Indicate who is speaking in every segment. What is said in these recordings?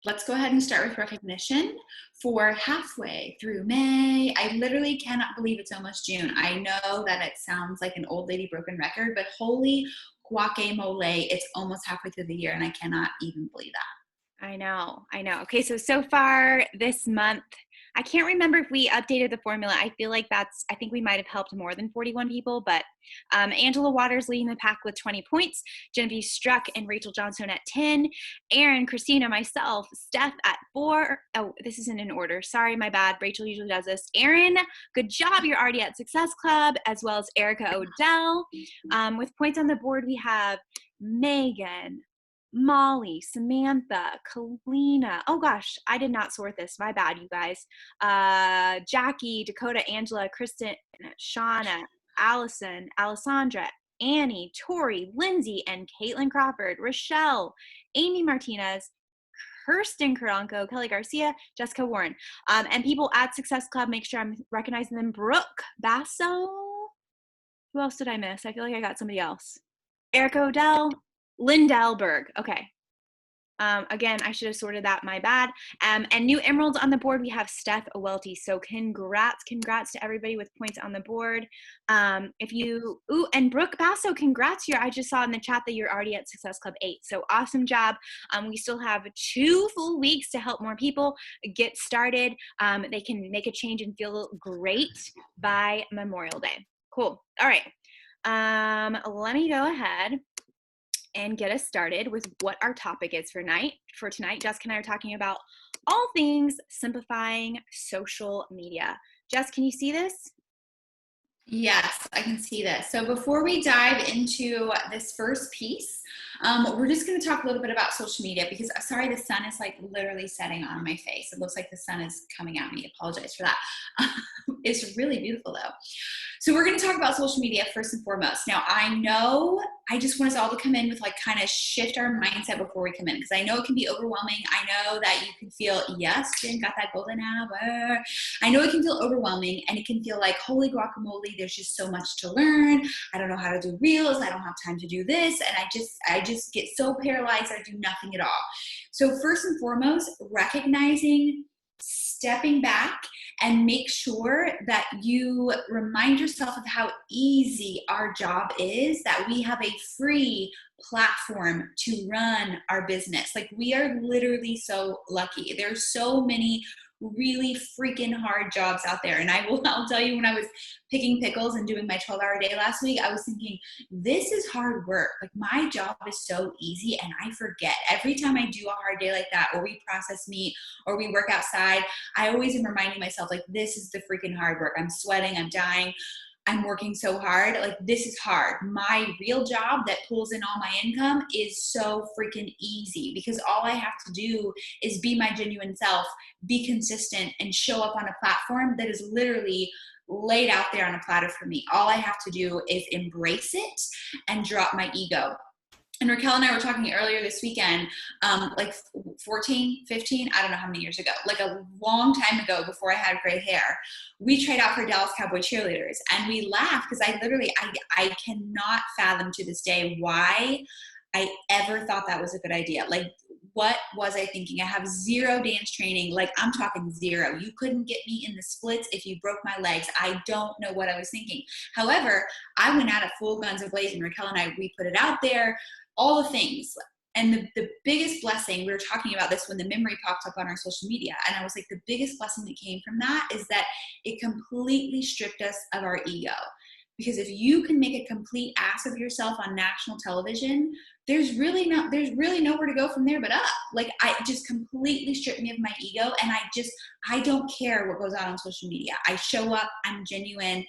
Speaker 1: Let's go ahead and start with recognition for halfway through May. I literally cannot believe it's almost June. I know that it sounds like an old lady broken record, but holy guacamole, it's almost halfway through the year and I cannot even believe that.
Speaker 2: I know. Okay, so far this month, I can't remember if we updated the formula. I think we might have helped more than 41 people, but Angela Waters leading the pack with 20 points, Genevieve Struck and Rachel Johnstone at 10, Aaron, Christina, myself, Steph at 4. Oh, this isn't in order. Sorry, my bad. Rachel usually does this. Aaron, good job. You're already at Success Club, as well as Erica Odell. With points on the board, we have Megan, Molly, Samantha, Kalina. Oh gosh, I did not sort this. My bad, you guys. Jackie, Dakota, Angela, Kristen, Shauna, Allison, Alessandra, Annie, Tori, Lindsay, and Caitlin Crawford, Rochelle, Amy Martinez, Kirsten Karanko, Kelly Garcia, Jessica Warren. And people at Success Club, make sure I'm recognizing them. Brooke Basso. Who else did I miss? I feel like I got somebody else. Erica Odell, Lindell Berg. Okay. Again, I should have sorted that. My bad. And new emeralds on the board, we have Steph Welty. So congrats to everybody with points on the board. And Brooke Basso, congrats. I just saw in the chat that you're already at Success Club 8. So awesome job. We still have 2 full weeks to help more people get started. They can make a change and feel great by Memorial Day. Cool. All right. Let me go ahead and get us started with what our topic is for tonight. Jessica and I are talking about all things simplifying social media. Jess, can you see this?
Speaker 1: Yes, I can see this. So before we dive into this first piece, we're just going to talk a little bit about social media because, sorry, the sun is like literally setting on my face. It looks like the sun is coming at me. Apologize for that. It's really beautiful though. So we're going to talk about social media first and foremost. Now, I know I just want us all to come in with like kind of shift our mindset before we come in because I know it can be overwhelming. I know that you can feel, yes, Jen got that golden hour. I know it can feel overwhelming and it can feel like, holy guacamole, there's just so much to learn. I don't know how to do reels. I don't have time to do this. And I just get so paralyzed. I do nothing at all. So first and foremost, recognizing, stepping back, and make sure that you remind yourself of how easy our job is, that we have a free platform to run our business. Like we are literally so lucky. There's so many really freaking hard jobs out there. And I'll tell you, when I was picking pickles and doing my 12-hour day last week, I was thinking, this is hard work. Like my job is so easy and I forget. Every time I do a hard day like that, or we process meat, or we work outside, I always am reminding myself, like, this is the freaking hard work. I'm sweating, I'm dying. I'm working so hard. Like this is hard. My real job that pulls in all my income is so freaking easy because all I have to do is be my genuine self, be consistent, and show up on a platform that is literally laid out there on a platter for me. All I have to do is embrace it and drop my ego. And Raquel and I were talking earlier this weekend, like 14, 15, I don't know how many years ago, like a long time ago before I had gray hair, we tried out for Dallas Cowboy cheerleaders. And we laughed because I cannot fathom to this day why I ever thought that was a good idea. Like, what was I thinking? I have zero dance training. Like, I'm talking zero. You couldn't get me in the splits if you broke my legs. I don't know what I was thinking. However, I went out at full guns a-blazing. Raquel and I, we put it out there, all the things. And the biggest blessing, we were talking about this when the memory popped up on our social media. And I was like, the biggest blessing that came from that is that it completely stripped us of our ego. Because if you can make a complete ass of yourself on national television, there's really nowhere to go from there but up. Like, I just completely stripped me of my ego. And I don't care what goes on social media. I show up, I'm genuine.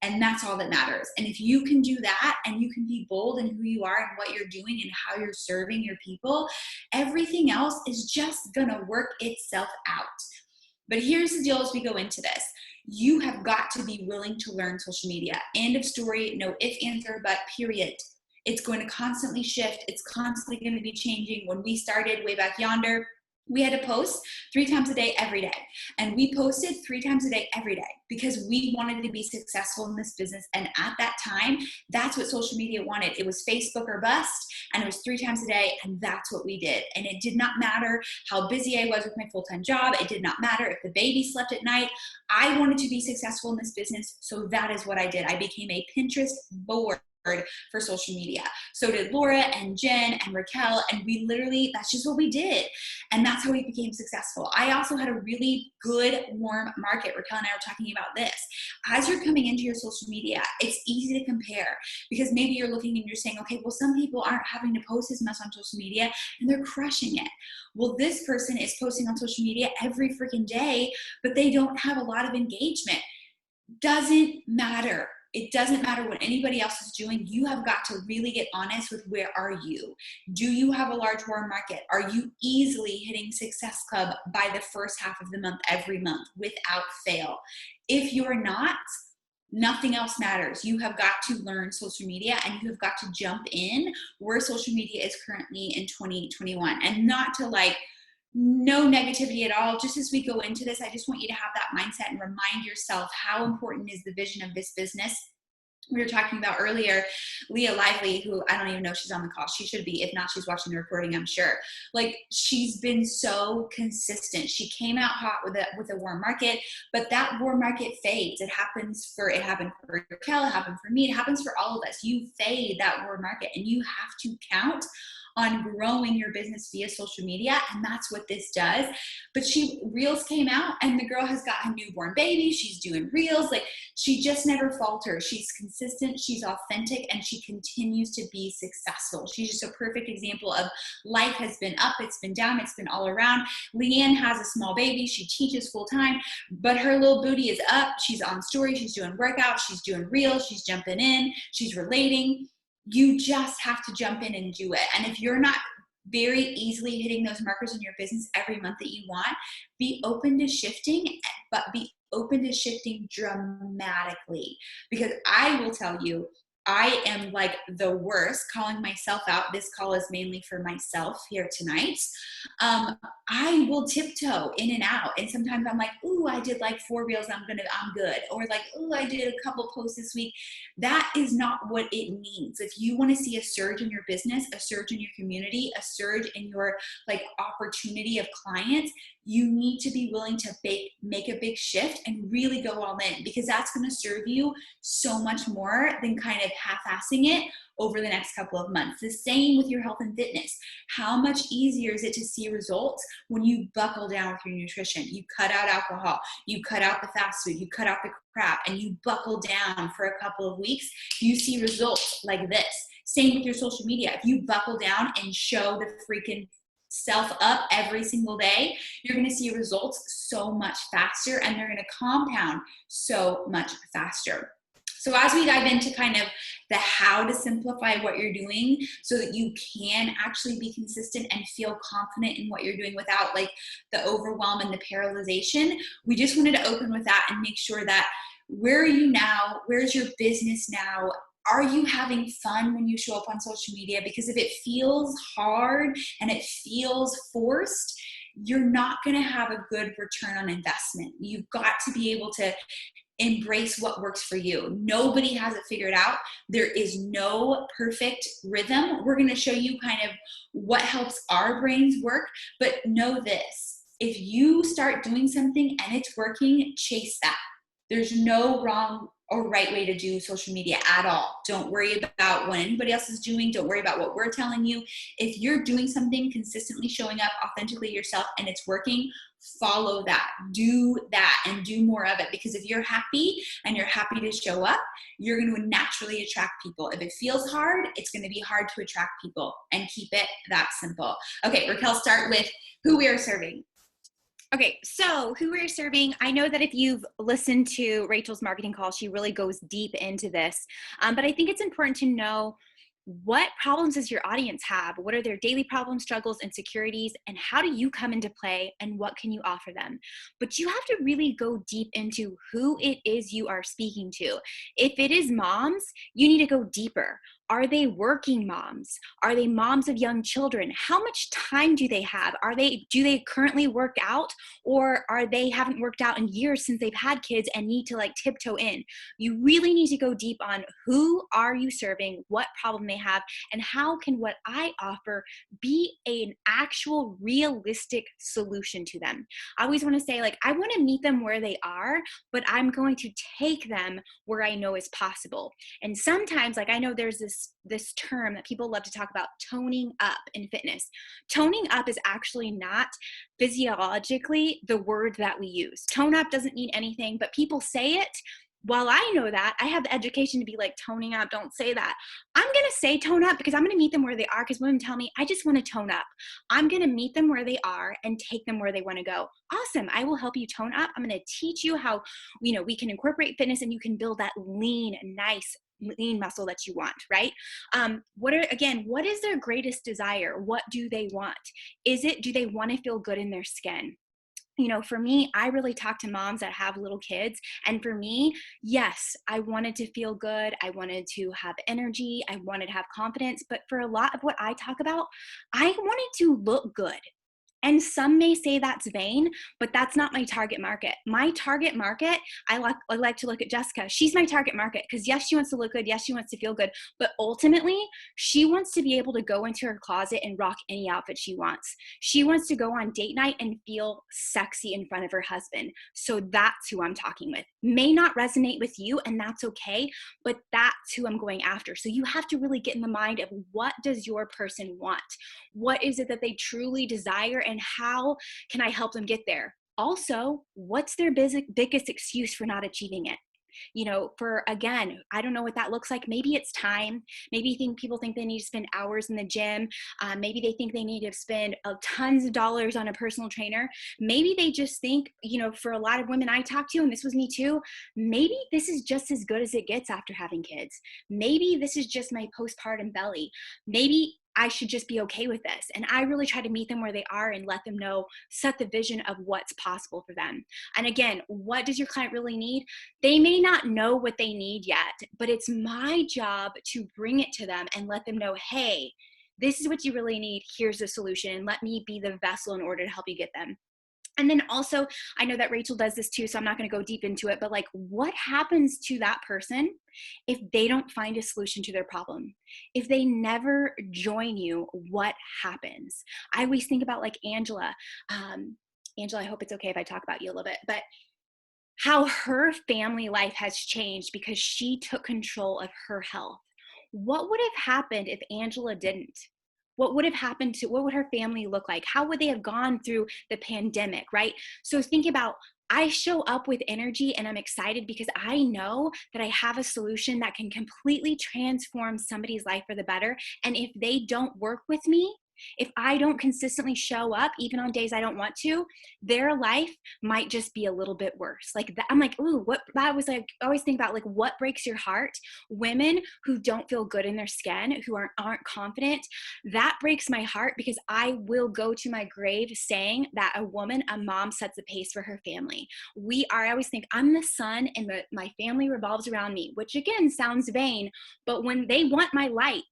Speaker 1: And that's all that matters. And if you can do that and you can be bold in who you are and what you're doing and how you're serving your people, everything else is just going to work itself out. But here's the deal as we go into this. You have got to be willing to learn social media. End of story. No if, answer, but period. It's going to constantly shift. It's constantly going to be changing. When we started way back yonder, We had to post 3 times a day, every day. And we posted 3 times a day, every day, because we wanted to be successful in this business. And at that time, that's what social media wanted. It was Facebook or bust, and it was 3 times a day. And that's what we did. And it did not matter how busy I was with my full-time job. It did not matter if the baby slept at night. I wanted to be successful in this business. So that is what I did. I became a Pinterest board for social media. So did Laura and Jen and Raquel, and we literally, that's just what we did. And that's how we became successful. I also had a really good warm market. Raquel and I were talking about this. As you're coming into your social media, it's easy to compare, because maybe you're looking and you're saying, okay, well, some people aren't having to post as much on social media and they're crushing it. Well, this person is posting on social media every freaking day, but they don't have a lot of engagement. Doesn't matter. It doesn't matter what anybody else is doing. You have got to really get honest with, where are you? Do you have a large warm market? Are you easily hitting Success Club by the first half of the month, every month, without fail? If you're not, nothing else matters. You have got to learn social media, and you have got to jump in where social media is currently in 2021, and not to no negativity at all. Just as we go into this, I just want you to have that mindset and remind yourself how important is the vision of this business. We were talking about earlier, Leah Lively, who I don't even know if she's on the call. She should be. If not, she's watching the recording, I'm sure. She's been so consistent. She came out hot with a warm market, but that warm market fades. It happened for Raquel, it happened for me, it happens for all of us. You fade that warm market, and you have to count on growing your business via social media, and that's what this does. But Reels came out, and the girl has got a newborn baby. She's doing Reels. She just never falters. She's consistent, she's authentic, and she continues to be successful. She's just a perfect example of life has been up, it's been down, it's been all around. Leanne has a small baby. She teaches full time, but her little booty is up. She's on story, she's doing workouts, she's doing Reels, she's jumping in, she's relating. You just have to jump in and do it. And if you're not very easily hitting those markers in your business every month that you want, be open to shifting, but be open to shifting dramatically. Because I will tell you, I am the worst, calling myself out. This call is mainly for myself here tonight. I will tiptoe in and out. And sometimes I'm like, ooh, I did 4 Reels, I'm good. Or ooh, I did a couple posts this week. That is not what it means. If you want to see a surge in your business, a surge in your community, a surge in your opportunity of clients, you need to be willing to make a big shift and really go all in, because that's going to serve you so much more than kind of half-assing it over the next couple of months. The same with your health and fitness. How much easier is it to see results when you buckle down with your nutrition? You cut out alcohol, you cut out the fast food, you cut out the crap, and you buckle down for a couple of weeks. You see results like this. Same with your social media. If you buckle down and show the freaking self up every single day, you're going to see results so much faster, and they're going to compound so much faster. So as we dive into kind of the how to simplify what you're doing so that you can actually be consistent and feel confident in what you're doing without the overwhelm and the paralyzation, we just wanted to open with that and make sure that, where are you now? Where's your business now? Are you having fun when you show up on social media? Because if it feels hard and it feels forced, you're not going to have a good return on investment. You've got to be able to embrace what works for you. Nobody has it figured out. There is no perfect rhythm. We're going to show you kind of what helps our brains work, but know this: if you start doing something and it's working, chase that. There's no wrong or right way to do social media at all. Don't worry about what anybody else is doing. Don't worry about what we're telling you. If you're doing something, consistently showing up authentically yourself, and it's working, follow that. Do that and do more of it. Because if you're happy and you're happy to show up, you're going to naturally attract people. If it feels hard, it's going to be hard to attract people, and keep it that simple. Okay, Raquel, start with who we are serving.
Speaker 2: Okay, so who we're serving, I know that if you've listened to Rachel's marketing call, she really goes deep into this. But I think it's important to know, what problems does your audience have? What are their daily problems, struggles, insecurities, and how do you come into play, and what can you offer them? But you have to really go deep into who it is you are speaking to. If it is moms, you need to go deeper. Are they working moms? Are they moms of young children? How much time do they have? Do they currently work out, or are they haven't worked out in years since they've had kids and need to like tiptoe in? You really need to go deep on who are you serving, what problem they have, and how can what I offer be an actual realistic solution to them. I always want to say, like, I want to meet them where they are, but I'm going to take them where I know is possible. And sometimes, like, I know there's this term that people love to talk about, toning up in fitness. Toning up is actually not physiologically the word that we use. Tone up doesn't mean anything, but people say it. While I know that, I have the education to be like, toning up, don't say that. I'm going to say tone up because I'm going to meet them where they are, because women tell me, I just want to tone up. I'm going to meet them where they are and take them where they want to go. Awesome. I will help you tone up. I'm going to teach you how, we can incorporate fitness and you can build that lean, nice, lean muscle that you want, right? What is their greatest desire? What do they want? Do they want to feel good in their skin? For me, I really talk to moms that have little kids. And for me, yes, I wanted to feel good. I wanted to have energy. I wanted to have confidence. But for a lot of what I talk about, I wanted to look good. And some may say that's vain, but that's not my target market. My target market, I like to look at Jessica. She's my target market because yes, she wants to look good. Yes, she wants to feel good. But ultimately, she wants to be able to go into her closet and rock any outfit she wants. She wants to go on date night and feel sexy in front of her husband. So that's who I'm talking with. May not resonate with you, and that's okay, but that's who I'm going after. So you have to really get in the mind of, what does your person want? What is it that they truly desire, and how can I help them get there? Also, what's their biggest excuse for not achieving it? Again, I don't know what that looks like. Maybe it's time. Maybe people think they need to spend hours in the gym. Maybe they think they need to spend tons of dollars on a personal trainer. Maybe they just think, for a lot of women I talk to, and this was me too, maybe this is just as good as it gets after having kids. Maybe this is just my postpartum belly. Maybe I should just be okay with this. And I really try to meet them where they are and let them know, set the vision of what's possible for them. And again, what does your client really need? They may not know what they need yet, but it's my job to bring it to them and let them know, hey, this is what you really need. Here's the solution. Let me be the vessel in order to help you get them. And then also, I know that Rachel does this too, so I'm not going to go deep into it, but like, what happens to that person if they don't find a solution to their problem? If they never join you, what happens? I always think about like Angela. Angela, I hope it's okay if I talk about you a little bit, but how her family life has changed because she took control of her health. What would have happened if Angela didn't? What would her family look like? How would they have gone through the pandemic, right? So think about, I show up with energy and I'm excited because I know that I have a solution that can completely transform somebody's life for the better. And if they don't work with me, if I don't consistently show up, even on days I don't want to, their life might just be a little bit worse. Like that, I'm like, ooh, what? That was like, I always think about like, what breaks your heart? Women who don't feel good in their skin, who aren't confident. That breaks my heart because I will go to my grave saying that a mom sets the pace for her family. I always think I'm the sun and my family revolves around me, which again sounds vain, but when they want my light,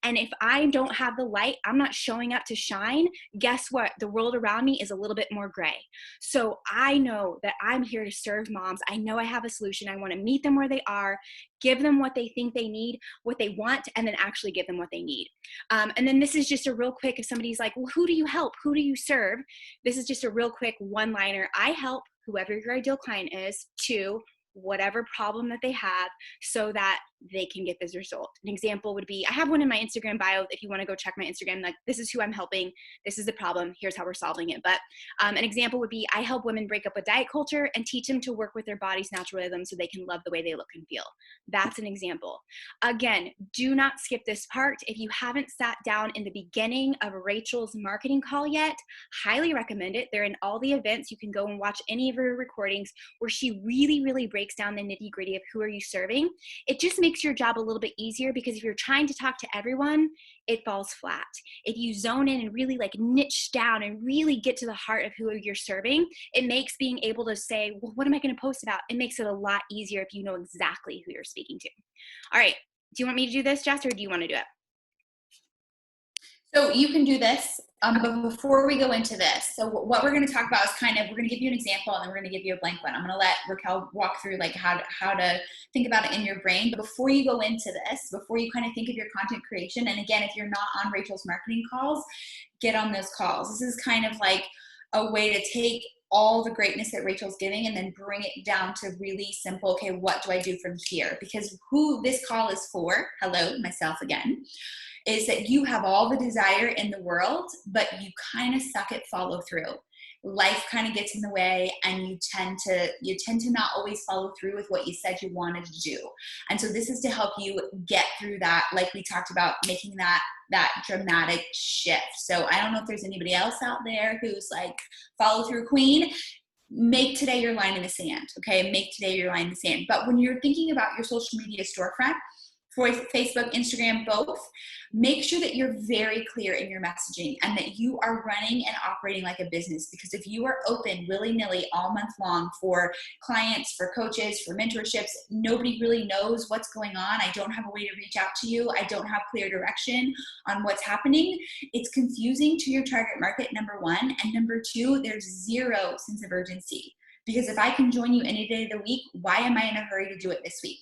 Speaker 2: and if I don't have the light, I'm not showing up to shine, guess what? The world around me is a little bit more gray. So I know that I'm here to serve moms. I know I have a solution. I want to meet them where they are, give them what they think they need, what they want, and then actually give them what they need. And then this is just a real quick, if somebody's like, well, who do you help? Who do you serve? This is just a real quick one-liner. I help whoever your ideal client is to whatever problem that they have so that they can get this result. An example would be, I have one in my Instagram bio. If you want to go check my Instagram, like, this is who I'm helping. This is the problem. Here's how we're solving it. But an example would be, I help women break up with diet culture and teach them to work with their body's natural rhythm so they can love the way they look and feel. That's an example. Again, do not skip this part. If you haven't sat down in the beginning of Rachel's marketing call yet, highly recommend it. They're in all the events. You can go and watch any of her recordings where she really, really breaks down the nitty gritty of who are you serving. It just makes your job a little bit easier because if you're trying to talk to everyone, it falls flat. If you zone in and really like niche down and really get to the heart of who you're serving, it makes being able to say, well, what am I going to post about? It makes it a lot easier if you know exactly who you're speaking to. All right. Do you want me to do this, Jess, or do you want to do it?
Speaker 1: So you can do this, but before we go into this, so what we're going to talk about is kind of, we're going to give you an example and then we're going to give you a blank one. I'm going to let Raquel walk through like how to think about it in your brain. But before you go into this, before you kind of think of your content creation, and again, if you're not on Rachel's marketing calls, get on those calls. This is kind of like a way to take all the greatness that Rachel's giving and then bring it down to really simple, okay, what do I do from here? Because who this call is for, hello, myself again, is that you have all the desire in the world, but you kind of suck at follow through. Life kind of gets in the way and you tend to not always follow through with what you said you wanted to do. And so this is to help you get through that, like we talked about, making that dramatic shift. So I don't know if there's anybody else out there who's like follow through queen. Make today your line in the sand, okay? Make today your line in the sand. But when you're thinking about your social media storefront, for Facebook, Instagram, both, make sure that you're very clear in your messaging and that you are running and operating like a business. Because if you are open willy-nilly all month long for clients, for coaches, for mentorships, nobody really knows what's going on. I don't have a way to reach out to you. I don't have clear direction on what's happening. It's confusing to your target market, number one. And number two, there's zero sense of urgency. Because if I can join you any day of the week, why am I in a hurry to do it this week?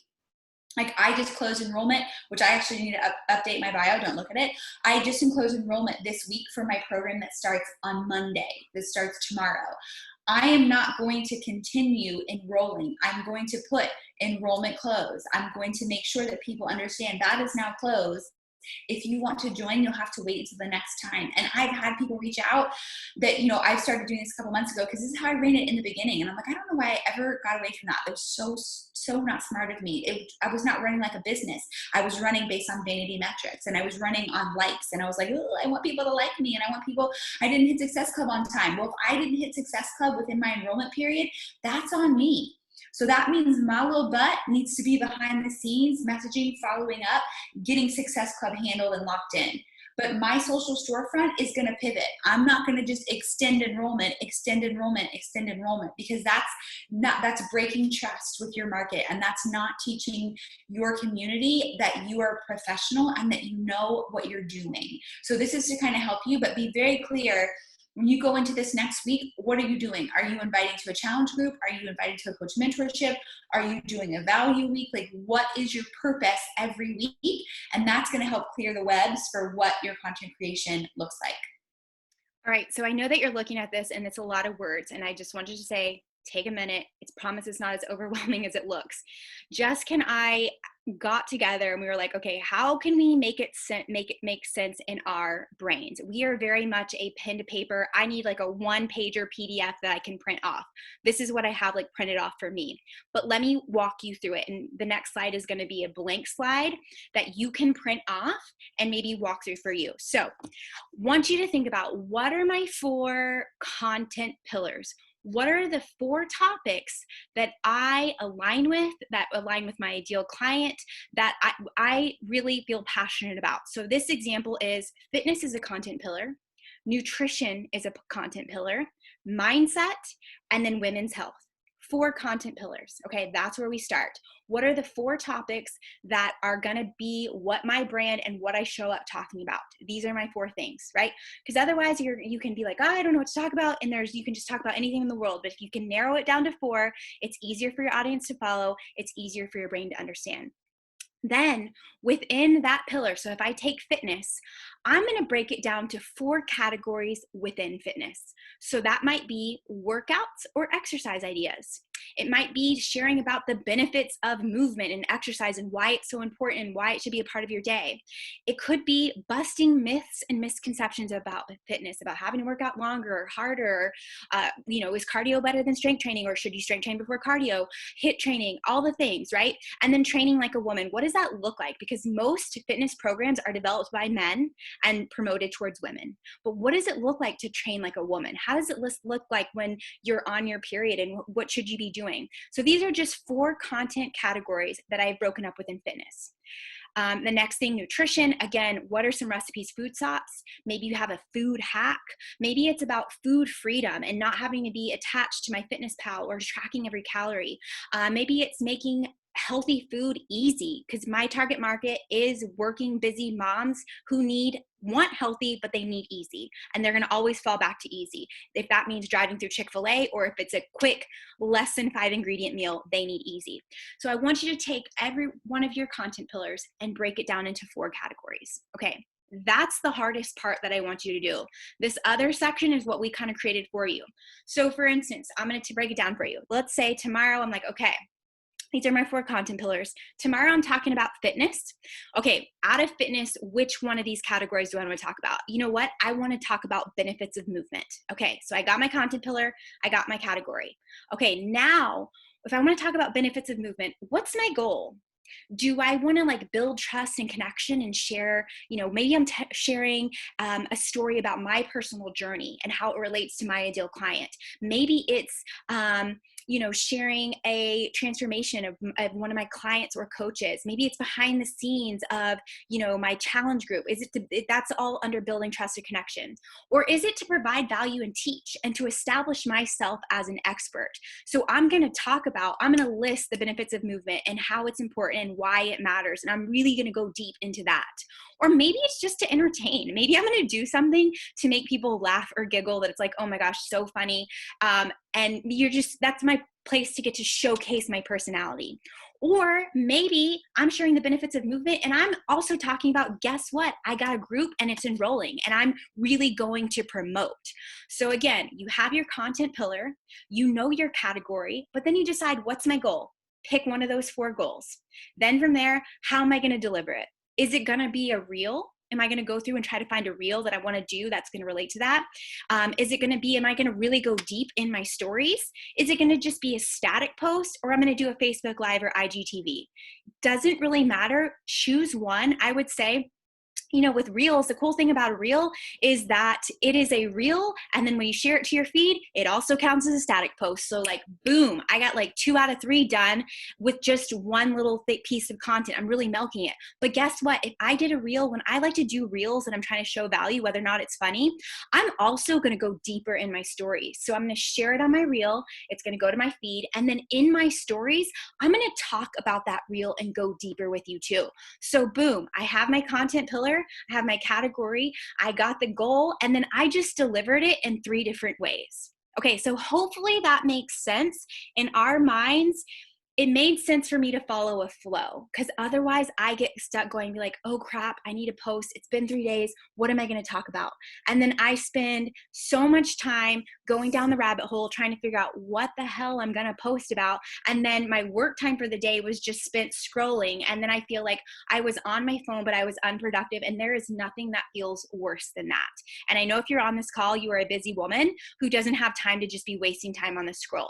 Speaker 1: Like I just closed enrollment, which I actually need to update my bio. Don't look at it. I just closed enrollment this week for my program that starts on Monday. This starts tomorrow. I am not going to continue enrolling. I'm going to put enrollment closed. I'm going to make sure that people understand that is now closed. If you want to join, you'll have to wait until the next time. And I've had people reach out that, you know, I started doing this a couple months ago because this is how I ran it in the beginning. And I'm like, I don't know why I ever got away from that. It was so not smart of me. I was not running like a business. I was running based on vanity metrics and I was running on likes. And I was like, I want people to like me and I want people, I didn't hit Success Club on time. Well, if I didn't hit Success Club within my enrollment period, that's on me. So that means my little butt needs to be behind the scenes, messaging, following up, getting Success Club handled and locked in. But my social storefront is going to pivot. I'm not going to just extend enrollment, because that's breaking trust with your market. And that's not teaching your community that you are professional and that you know what you're doing. So this is to kind of help you, but be very clear. When you go into this next week, what are you doing? Are you inviting to a challenge group? Are you inviting to a coach mentorship? Are you doing a value week? Like, what is your purpose every week? And that's going to help clear the webs for what your content creation looks like.
Speaker 2: All right. So I know that you're looking at this and it's a lot of words. And I just wanted to say, take a minute. It's promise it's not as overwhelming as it looks. Jess and I got together and we were like, okay, how can we make it make sense in our brains? We are very much a pen to paper. I need like a 1-pager PDF that I can print off. This is what I have like printed off for me. But let me walk you through it. And the next slide is going to be a blank slide that you can print off and maybe walk through for you. So want you to think about, what are my 4 content pillars? What are the 4 topics that I align with, that align with my ideal client, that I really feel passionate about? So this example is fitness is a content pillar, nutrition is a content pillar, mindset, and then women's health. 4 content pillars. Okay, that's where we start. What are the 4 topics that are going to be what my brand and what I show up talking about? These are my 4 things, right? Because otherwise you can be like, oh, I don't know what to talk about. And you can just talk about anything in the world. But if you can narrow it down to 4, it's easier for your audience to follow. It's easier for your brain to understand. Then within that pillar, so if I take fitness, I'm going to break it down to 4 categories within fitness. So that might be workouts or exercise ideas. It might be sharing about the benefits of movement and exercise and why it's so important and why it should be a part of your day. It could be busting myths and misconceptions about fitness, about having to work out longer or harder. Is cardio better than strength training, or should you strength train before cardio? HIIT training, all the things, right? And then training like a woman. What does that look like? Because most fitness programs are developed by men and promoted towards women. But what does it look like to train like a woman? How does it look like when you're on your period, and what should you be doing? So these are just 4 content categories that I've broken up within fitness. The next thing, nutrition. Again, what are some recipes, food stops? Maybe you have a food hack. Maybe it's about food freedom and not having to be attached to MyFitnessPal or tracking every calorie. Maybe it's making healthy food easy, because my target market is working, busy moms who want healthy, but they need easy. And they're going to always fall back to easy. If that means driving through Chick-fil-A, or if it's a quick, less than 5 ingredient meal, they need easy. So I want you to take every one of your content pillars and break it down into 4 categories. Okay. That's the hardest part that I want you to do. This other section is what we kind of created for you. So for instance, I'm going to break it down for you. Let's say tomorrow I'm like, okay, these are my 4 content pillars. Tomorrow I'm talking about fitness. Okay, out of fitness, which one of these categories do I want to talk about? You know what? I want to talk about benefits of movement. Okay, so I got my content pillar, I got my category. Okay, now if I want to talk about benefits of movement, what's my goal? Do I want to like build trust and connection and share, maybe I'm sharing a story about my personal journey and how it relates to my ideal client. Maybe it's, sharing a transformation of one of my clients or coaches. Maybe it's behind the scenes of, my challenge group. That's all under building trust and connection? Or is it to provide value and teach and to establish myself as an expert? So I'm going to list the benefits of movement and how it's important and why it matters. And I'm really going to go deep into that. Or maybe it's just to entertain. Maybe I'm going to do something to make people laugh or giggle that it's like, oh my gosh, so funny. And that's my place to get to showcase my personality. Or maybe I'm sharing the benefits of movement and I'm also talking about, guess what? I got a group and it's enrolling and I'm really going to promote. So again, you have your content pillar, your category, but then you decide, what's my goal? Pick one of those 4 goals. Then from there, how am I going to deliver it? Is it going to be a reel? Am I going to go through and try to find a reel that I want to do that's going to relate to that? Is it going to be, am I going to really go deep in my stories? Is it going to just be a static post, or I'm going to do a Facebook Live or IGTV? Doesn't really matter. Choose one. I would say, with reels, the cool thing about a reel is that it is a reel. And then when you share it to your feed, it also counts as a static post. So like, boom, I got like 2 out of 3 done with just one little thick piece of content. I'm really milking it. But guess what? If I did a reel, when I like to do reels and I'm trying to show value, whether or not it's funny, I'm also going to go deeper in my stories. So I'm going to share it on my reel. It's going to go to my feed. And then in my stories, I'm going to talk about that reel and go deeper with you too. So boom, I have my content pillar. I have my category, I got the goal, and then I just delivered it in 3 different ways. Okay, so hopefully that makes sense. In our minds, it made sense for me to follow a flow, because otherwise I get stuck going, be like, oh crap, I need a post. It's been 3 days. What am I going to talk about? And then I spend so much time going down the rabbit hole trying to figure out what the hell I'm going to post about. And then my work time for the day was just spent scrolling. And then I feel like I was on my phone, but I was unproductive. And there is nothing that feels worse than that. And I know if you're on this call, you are a busy woman who doesn't have time to just be wasting time on the scroll.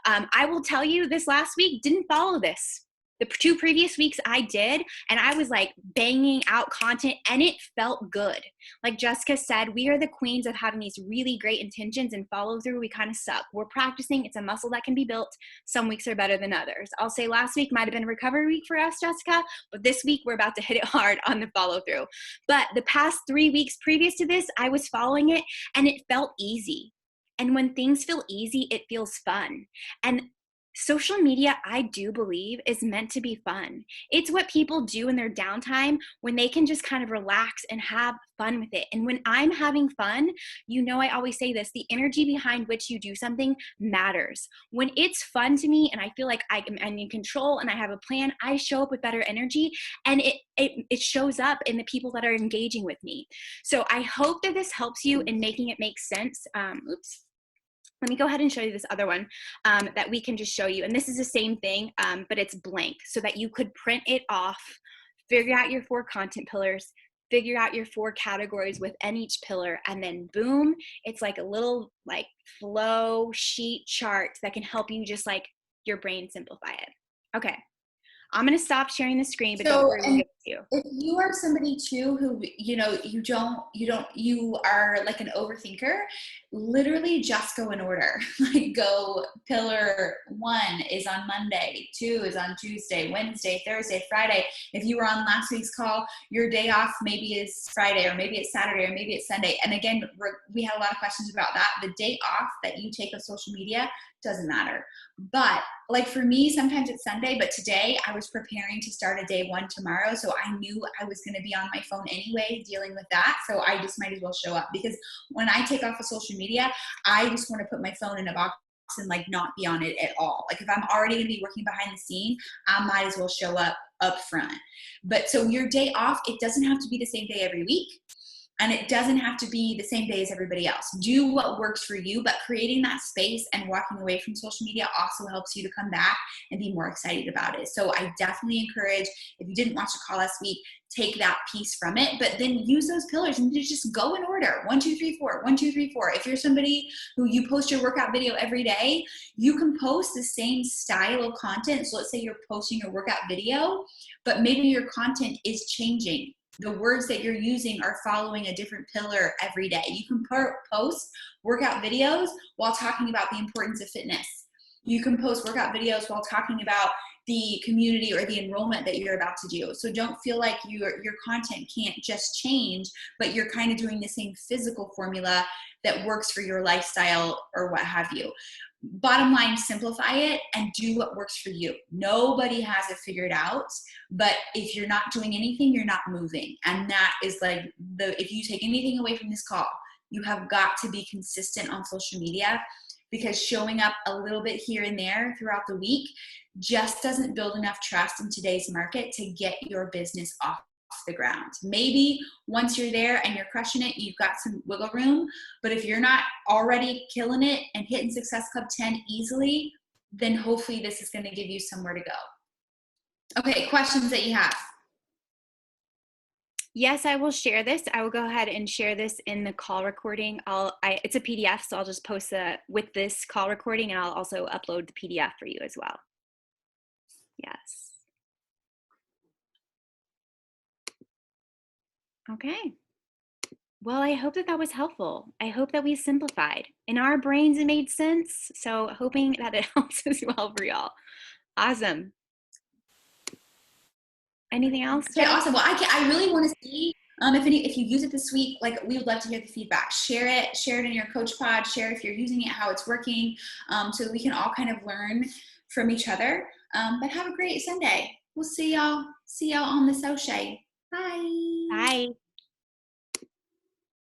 Speaker 2: I will tell you, this last week didn't follow this. The 2 previous weeks I did, and I was like banging out content and it felt good. Like Jessica said, we are the queens of having these really great intentions, and follow through, we kind of suck. We're practicing. It's a muscle that can be built. Some weeks are better than others. I'll say last week might've been a recovery week for us, Jessica, but this week we're about to hit it hard on the follow through. But the past 3 weeks previous to this, I was following it and it felt easy. And when things feel easy, it feels fun. And social media, I do believe, is meant to be fun. It's what people do in their downtime when they can just kind of relax and have fun with it. And when I'm having fun, I always say this, the energy behind which you do something matters. When it's fun to me and I feel like I'm in control and I have a plan, I show up with better energy, and it shows up in the people that are engaging with me. So I hope that this helps you in making it make sense. Let me go ahead and show you this other one that we can just show you. And this is the same thing, but it's blank, so that you could print it off, figure out your 4 content pillars, figure out your 4 categories within each pillar, and then boom, it's like a little like flow sheet chart that can help you just like your brain simplify it. Okay, I'm going to stop sharing the screen, but don't worry, we'll get to you.
Speaker 1: If you are somebody too who, you are like an overthinker, literally just go in order. Like go pillar 1 is on Monday, 2 is on Tuesday, Wednesday, Thursday, Friday. If you were on last week's call, your day off maybe is Friday, or maybe it's Saturday, or maybe it's Sunday. And again, we had a lot of questions about that. The day off that you take of social media doesn't matter. But like for me, sometimes it's Sunday, but today I was preparing to start a day 1 tomorrow. So I knew I was going to be on my phone anyway, dealing with that. So I just might as well show up, because when I take off of social media, I just want to put my phone in a box and like not be on it at all. Like if I'm already going to be working behind the scene, I might as well show up front. But so your day off, it doesn't have to be the same day every week. And it doesn't have to be the same day as everybody else. Do what works for you, but creating that space and walking away from social media also helps you to come back and be more excited about it. So I definitely encourage, if you didn't watch the call last week, take that piece from it, but then use those pillars and just go in order. 1, 2, 3, 4, 1, 2, 3, 4. If you're somebody who you post your workout video every day, you can post the same style of content. So let's say you're posting your workout video, but maybe your content is changing. The words that you're using are following a different pillar every day. You can post workout videos while talking about the importance of fitness. You can post workout videos while talking about the community or the enrollment that you're about to do. So don't feel like your content can't just change, but you're kind of doing the same physical formula that works for your lifestyle or what have you. Bottom line, simplify it and do what works for you. Nobody has it figured out, but if you're not doing anything, you're not moving. And that is like if you take anything away from this call, you have got to be consistent on social media, because showing up a little bit here and there throughout the week just doesn't build enough trust in today's market to get your business off the ground. Maybe once you're there and you're crushing it, you've got some wiggle room, but if you're not already killing it and hitting Success Club 10 easily, then hopefully this is going to give you somewhere to go. Okay, questions that you have?
Speaker 2: Yes, I will share this. I will go ahead and share this in the call recording. It's a PDF, so I'll just post with this call recording, and I'll also upload the PDF for you as well. Yes. Okay. Well, I hope that was helpful. I hope that we simplified. In our brains, it made sense. So hoping that it helps as well for y'all. Awesome. Anything else?
Speaker 1: Okay, awesome. Well, I really want to see if you use it this week. Like, we would love to hear the feedback. Share it in your coach pod. Share if you're using it, how it's working, so that we can all kind of learn from each other. But have a great Sunday. We'll see y'all on the social. Bye.
Speaker 2: Bye.